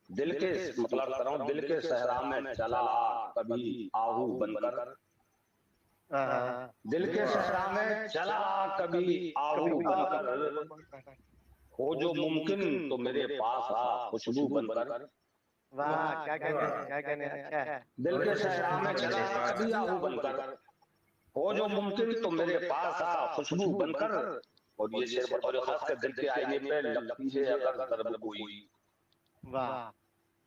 दिल के मतलब कर रहा हूँ, दिल के सहरा में चला कभी आहू बनकर। दिल के सहरा में चला कभी आहू बनकर, हो जो मुमकिन तो मेरे पास आ खुशबू बनकर। वाह क्या कहने अच्छा है। दिल के सहरा में चला कभी आहू बनकर, हो जो मुमकिन तो मेरे पास आ खुशबू बनकर। और ये शेर और खास कर दिल के आईने पे लगती है अगर दर्द कोई। वाह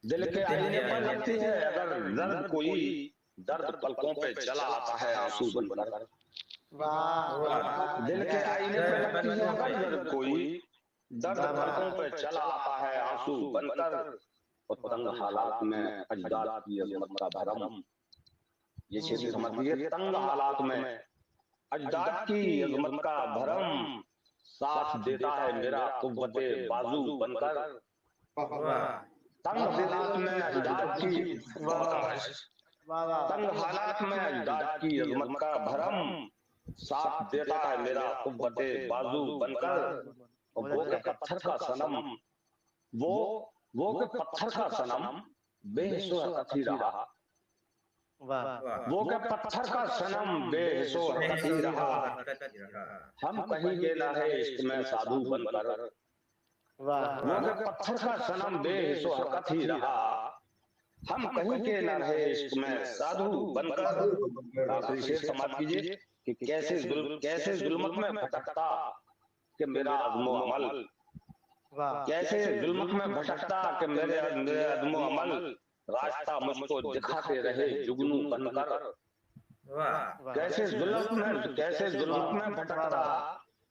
दिल के आईने पर लगती है अगर दर्द कोई, दर्द पलकों पे चला आता है आंसू बनकर। वाह दिल के आईने पे लगती है अगर दर्द कोई, दर्द पलकों पे चला आता है आंसू बनकर। और तंग हालात में अजदाद की अजमत का भरम। ये शेर समझिए, तंग हालात में अजदाद की अजमत का भरम, साथ देता है मेरा कुव्वते बाजू बनकर। तंग हालात में अजदाद की तंग हालात में अजदाद की अजमत का भरम, साथ देता है मेरा कुव्वते बाजू बनकर। और वो के पत्थर का सनम, वो वो के पत्थर का सनम बेहिस्सो हरकत ही रहा। वो के पत्थर का सनम बेहिस्सो हरकत ही रहा। हम कहीं के ना है इश्क में साधु बनकर। वो के पत्थर का सनम बेहिस्सो हरकत ही रहा। हम कहीं के न रहे इश्क में साधु बनकर। आखिरी शेर समाप्त कीजिए कि कैसे जुल्मत में भटकता कि मेरा अज़्मो अमल। कैसे जुल्मत में भटकता कि मेरे अज़्मो अमल, रास्ता मुझको दिखाते रहे जुगनू बनकर। कैसे जुल्मत में भटकता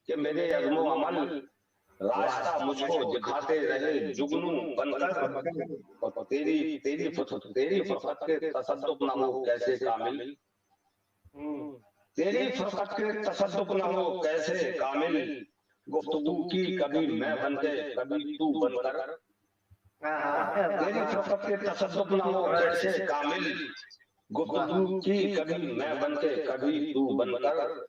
कि मेरे अज़्मो अमल, रास्ता मुझको दिखाते रहे जुगनू बनकर। और तेरी फुर्सत के तसद्दुक न हो कैसे कामिल। तेरी फुर्सत के तसद्दुक न हो कैसे कामिल। गुफ्तगू की कभी मैं बनके कभी तू बनकर। तेरी फुर्सत के तसद्दुक न हो कैसे कामिल। गुफ्तगू की कभी मैं बनके कभी तू बनकर।